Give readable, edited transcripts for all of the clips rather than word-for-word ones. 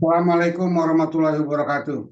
Assalamualaikum warahmatullahi wabarakatuh.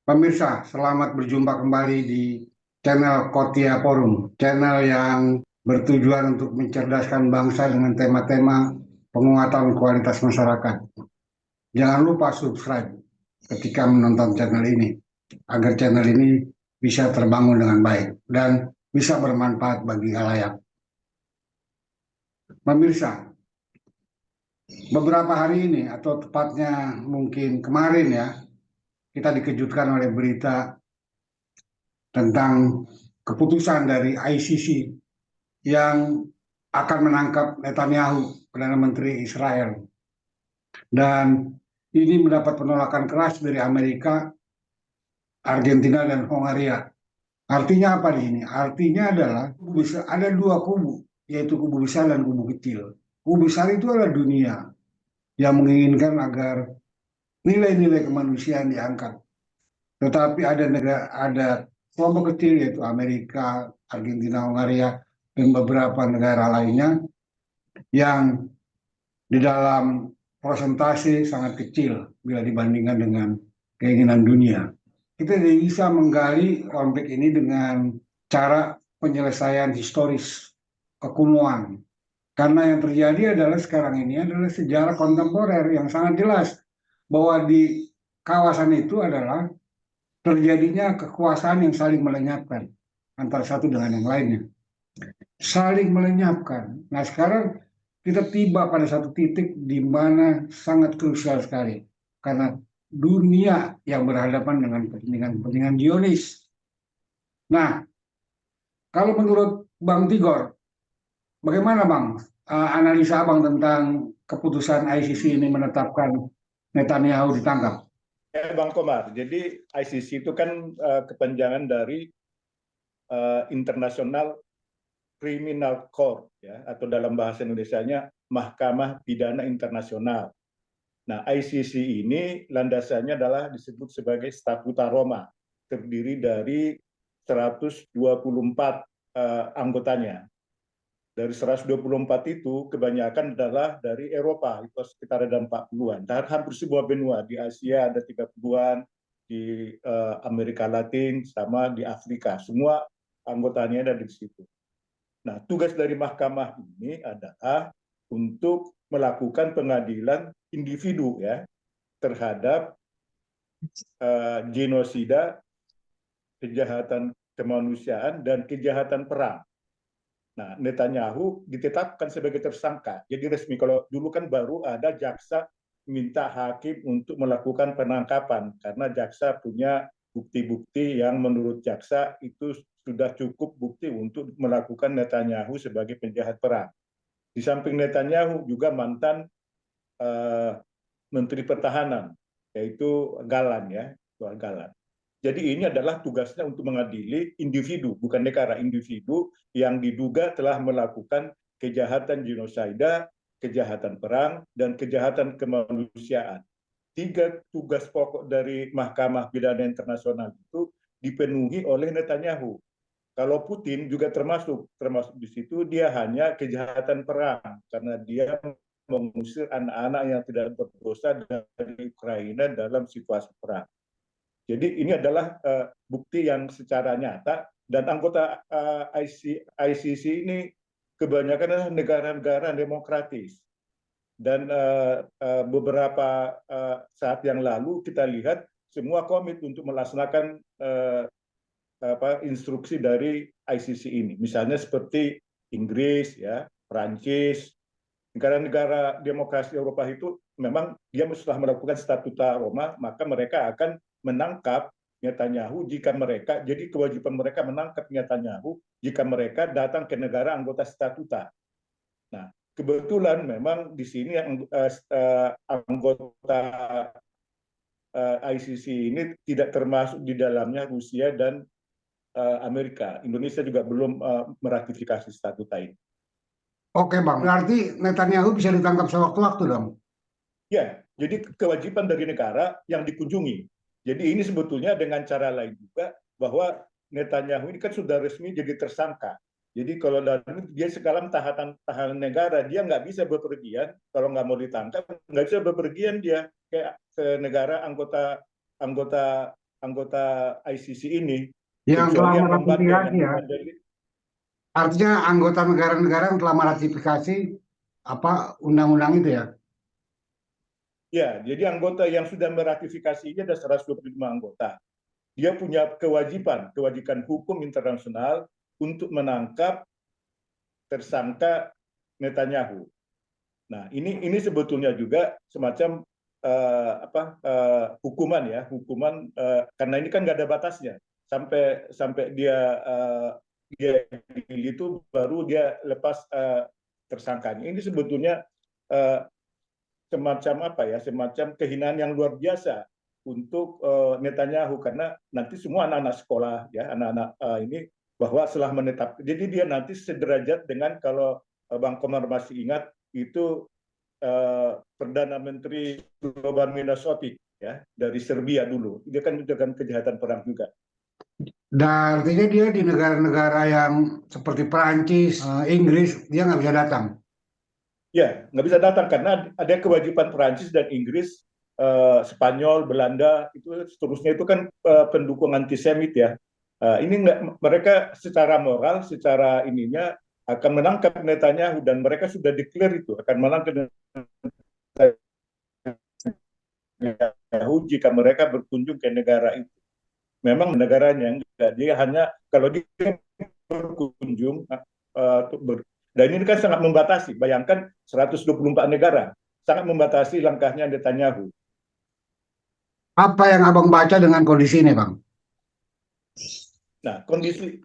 Pemirsa, selamat berjumpa kembali di channel Kotia Forum, channel yang bertujuan untuk mencerdaskan bangsa dengan tema-tema penguatan kualitas masyarakat. Jangan lupa subscribe ketika menonton channel ini, agar channel ini bisa terbangun dengan baik dan bisa bermanfaat bagi khalayak. Pemirsa, beberapa hari ini atau tepatnya mungkin kemarin ya, kita dikejutkan oleh berita tentang keputusan dari ICC yang akan menangkap Netanyahu, Perdana Menteri Israel. Dan ini mendapat penolakan keras dari Amerika, Argentina, dan Hongaria. Artinya apa di sini? Artinya adalah bisa ada dua kubu, yaitu kubu besar dan kubu kecil. Kubu besar itu adalah dunia yang menginginkan agar nilai-nilai kemanusiaan diangkat. Tetapi ada kelompok kecil yaitu Amerika, Argentina, Hongaria, dan beberapa negara lainnya yang di dalam persentase sangat kecil bila dibandingkan dengan keinginan dunia. Kita bisa menggali konflik ini dengan cara penyelesaian historis kekunuan. Karena yang terjadi adalah sekarang ini adalah sejarah kontemporer yang sangat jelas bahwa di kawasan itu adalah terjadinya kekuasaan yang saling melenyapkan antara satu dengan yang lainnya. Saling melenyapkan. Nah sekarang kita tiba pada satu titik di mana sangat krusial sekali. Karena dunia yang berhadapan dengan kepentingan-kepentingan Zionis. Nah, kalau menurut Bang Tigor, bagaimana Bang analisa Abang tentang keputusan ICC ini menetapkan Netanyahu ditangkap? Bang Komar, jadi ICC itu kan kepanjangan dari International Criminal Court, ya, atau dalam bahasa Indonesianya Mahkamah Pidana Internasional. Nah, ICC ini landasannya adalah disebut sebagai Statuta Roma, terdiri dari 124 anggotanya. Dari 124 itu kebanyakan adalah dari Eropa, itu sekitar ada 40-an. Dan hampir sebuah benua, di Asia ada 30-an, di Amerika Latin sama di Afrika. Semua anggotanya ada di situ. Nah, tugas dari mahkamah ini adalah untuk melakukan pengadilan individu ya terhadap genosida, kejahatan kemanusiaan dan kejahatan perang. Nah, Netanyahu ditetapkan sebagai tersangka. Jadi resmi, kalau dulu kan baru ada jaksa minta hakim untuk melakukan penangkapan karena jaksa punya bukti-bukti yang menurut jaksa itu sudah cukup bukti untuk melakukan Netanyahu sebagai penjahat perang. Di samping Netanyahu juga mantan Menteri Pertahanan, yaitu Galan ya, Soal Galan. Jadi ini adalah tugasnya untuk mengadili individu, bukan negara, individu yang diduga telah melakukan kejahatan genosida, kejahatan perang, dan kejahatan kemanusiaan. Tiga tugas pokok dari Mahkamah Pidana Internasional itu dipenuhi oleh Netanyahu. Kalau Putin juga termasuk di situ, dia hanya kejahatan perang karena dia mengusir anak-anak yang tidak berdosa dari Ukraina dalam situasi perang. Jadi ini adalah bukti yang secara nyata, dan anggota ICC ini kebanyakan adalah negara-negara demokratis. Dan beberapa saat yang lalu kita lihat semua komit untuk melaksanakan instruksi dari ICC ini. Misalnya seperti Inggris, ya, Prancis, negara-negara demokrasi Eropa itu memang dia setelah melakukan Statuta Roma, maka mereka akan menangkap Netanyahu jika mereka, jadi kewajiban mereka menangkap Netanyahu jika mereka datang ke negara anggota Statuta. Nah, kebetulan memang di sini anggota ICC ini tidak termasuk di dalamnya Rusia dan Amerika. Indonesia juga belum meratifikasi Statuta ini. Oke Bang, berarti Netanyahu bisa ditangkap sewaktu-waktu dong? Ya, jadi kewajiban dari negara yang dikunjungi. Jadi ini sebetulnya dengan cara lain juga bahwa Netanyahu ini kan sudah resmi jadi tersangka. Jadi kalau dia sekarang tahanan negara, dia nggak bisa bepergian kalau nggak mau ditangkap, nggak bisa bepergian dia ke negara anggota anggota anggota ICC ini, Yang telah kecuali yang membandel, meratifikasi yang ya. membandel. Artinya anggota negara-negara yang telah meratifikasi apa undang-undang itu ya. Ya, jadi anggota yang sudah meratifikasi ini ada 125 anggota. Dia punya kewajiban hukum internasional untuk menangkap tersangka Netanyahu. Nah, ini sebetulnya juga semacam hukuman ya, karena ini kan nggak ada batasnya. Sampai dia itu baru dia lepas tersangkanya. Ini sebetulnya uh, semacam semacam kehinaan yang luar biasa untuk Netanyahu, karena nanti semua anak-anak sekolah ya, anak-anak ini bahwa setelah menetap, jadi dia nanti sederajat dengan, kalau Bang Komar masih ingat, itu Perdana Menteri Slobodan Milosevic ya, dari Serbia dulu. Dia kan menjaga kejahatan perang juga. Dan artinya dia di negara-negara yang seperti Perancis, Inggris, dia nggak bisa datang. Ya, nggak bisa datang karena ada kewajiban Perancis dan Inggris, Spanyol, Belanda, itu seterusnya itu kan pendukung antisemit ya. Ini mereka secara moral, secara ininya akan menangkap Netanyahu, dan mereka sudah declare itu akan menangkap Netanyahu jika mereka berkunjung ke negara itu. Memang negaranya enggak, dia hanya kalau dia berkunjung dan ini kan sangat membatasi. Bayangkan 124 negara sangat membatasi langkahnya Netanyahu. Apa yang abang baca dengan kondisi ini, Bang? Nah,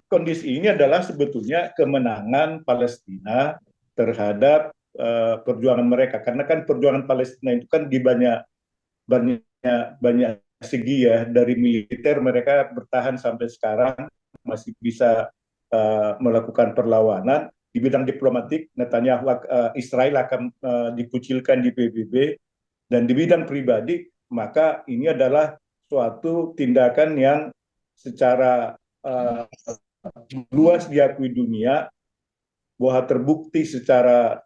kondisi ini adalah sebetulnya kemenangan Palestina terhadap perjuangan mereka, karena kan perjuangan Palestina itu kan di banyak segi ya. Dari militer mereka bertahan sampai sekarang, masih bisa melakukan perlawanan. Di bidang diplomatik, Netanyahu Israel akan dikucilkan di PBB, dan di bidang pribadi maka ini adalah suatu tindakan yang secara luas diakui dunia, bahwa terbukti secara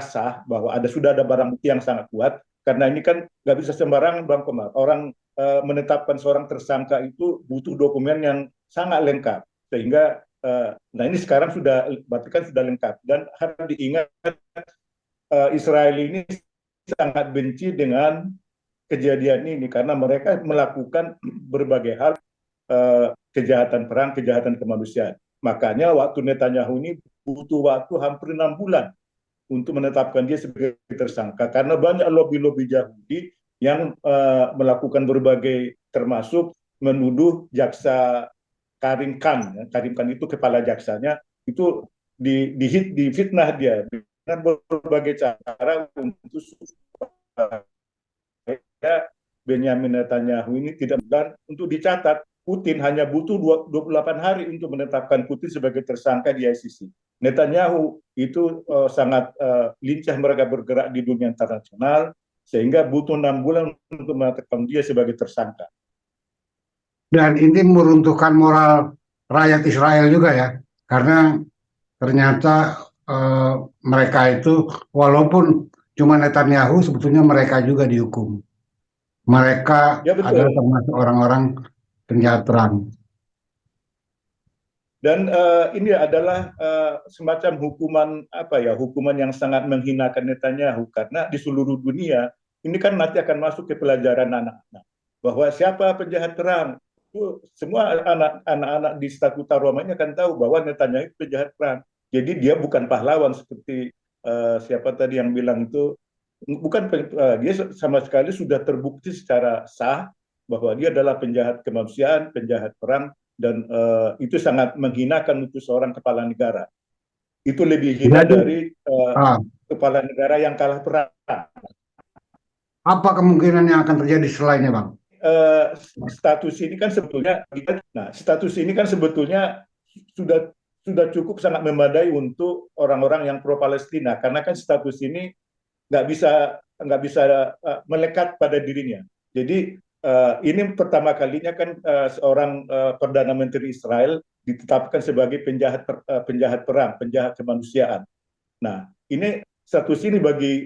sah bahwa sudah ada barang bukti yang sangat kuat. Karena ini kan nggak bisa sembarangan, Bang Komar. Orang menetapkan seorang tersangka itu butuh dokumen yang sangat lengkap, sehingga nah ini sekarang berarti kan sudah lengkap. Dan harus diingat, Israel ini sangat benci dengan kejadian ini karena mereka melakukan berbagai hal, kejahatan perang, kejahatan kemanusiaan. Makanya waktu Netanyahu ini butuh waktu hampir 6 bulan untuk menetapkan dia sebagai tersangka, karena banyak lobi-lobi Yahudi yang melakukan berbagai, termasuk menuduh jaksa Karim Khan. Karim Khan itu kepala jaksanya, itu difitnah dia dengan berbagai cara untuk supaya Benyamin Netanyahu ini tidak. Dan untuk dicatat, Putin hanya butuh 28 hari untuk menetapkan Putin sebagai tersangka di ICC. Netanyahu itu sangat lincah mereka bergerak di dunia internasional, sehingga butuh 6 bulan untuk menetapkan dia sebagai tersangka. Dan ini meruntuhkan moral rakyat Israel juga ya, karena ternyata mereka itu walaupun cuma Netanyahu, sebetulnya mereka juga dihukum. Mereka Ya adalah betul. termasuk orang-orang penjahat perang. Dan ini adalah semacam hukuman yang sangat menghinakan Netanyahu, karena di seluruh dunia ini kan nanti akan masuk ke pelajaran anak-anak bahwa siapa penjahat perang. Itu semua anak-anak di statuta Roma ini akan tahu bahwa Netanyahu itu penjahat perang. Jadi dia bukan pahlawan seperti siapa tadi yang bilang itu, bukan. Dia sama sekali sudah terbukti secara sah bahwa dia adalah penjahat kemanusiaan, penjahat perang, dan itu sangat menghinakan untuk seorang kepala negara. Itu lebih hina Jadi, dari kepala negara yang kalah perang. apa kemungkinan yang akan terjadi selainnya, Bang? Status ini kan sebetulnya sudah cukup sangat memadai untuk orang-orang yang pro Palestina, karena kan status ini nggak bisa melekat pada dirinya. Jadi ini pertama kalinya kan seorang Perdana Menteri Israel ditetapkan sebagai penjahat perang, penjahat kemanusiaan. Nah, ini satu sini bagi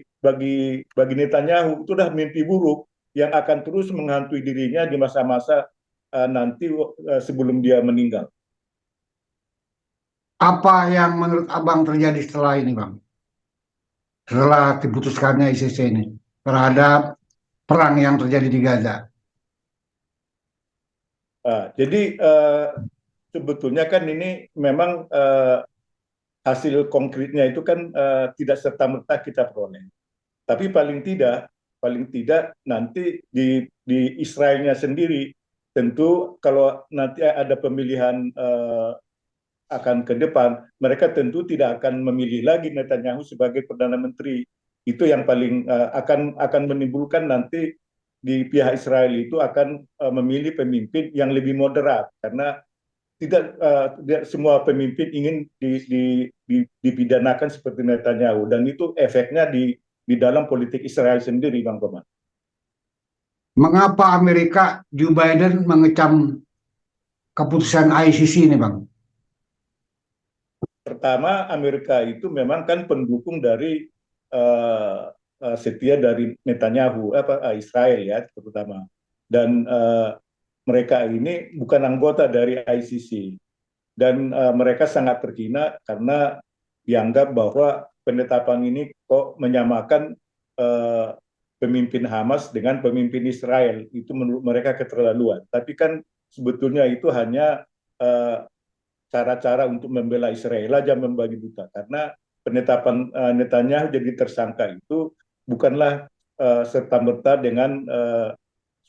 Netanyahu itu udah mimpi buruk yang akan terus menghantui dirinya di masa-masa nanti sebelum dia meninggal. Apa yang menurut Abang terjadi setelah ini, Bang? Setelah diputuskannya ICC ini terhadap perang yang terjadi di Gaza. Jadi sebetulnya kan ini memang hasil konkretnya itu kan tidak serta-merta kita peroleh. Tapi paling tidak nanti di Israelnya sendiri tentu kalau nanti ada pemilihan akan ke depan, mereka tentu tidak akan memilih lagi Netanyahu sebagai perdana menteri. Itu yang paling akan menimbulkan nanti di pihak Israel itu akan memilih pemimpin yang lebih moderat karena tidak semua pemimpin ingin dipidanakan seperti Netanyahu dan itu efeknya di dalam politik Israel sendiri, Bang Komar. Mengapa Amerika Joe Biden mengecam keputusan ICC ini, Bang? Pertama, Amerika itu memang kan pendukung dari setia dari Netanyahu, Israel ya terutama. Dan mereka ini bukan anggota dari ICC. Dan mereka sangat terhina karena dianggap bahwa penetapan ini kok menyamakan pemimpin Hamas dengan pemimpin Israel. Itu menurut mereka keterlaluan. Tapi kan sebetulnya itu hanya cara-cara untuk membela Israel aja membagi buta karena penetapan Netanyahu jadi tersangka itu bukanlah serta-merta dengan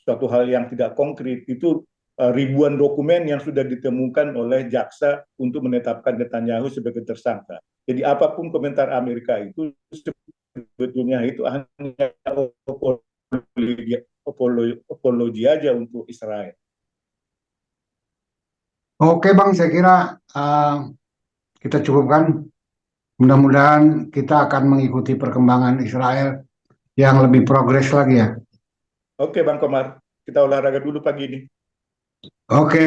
suatu hal yang tidak konkret. Itu ribuan dokumen yang sudah ditemukan oleh jaksa untuk menetapkan Netanyahu sebagai tersangka. Jadi apapun komentar Amerika itu sebetulnya itu hanya apologi aja untuk Israel. Oke, Bang, saya kira kita cukupkan. Mudah-mudahan kita akan mengikuti perkembangan Israel yang lebih progres lagi ya. Oke, Bang Komar, kita olahraga dulu pagi ini. Oke.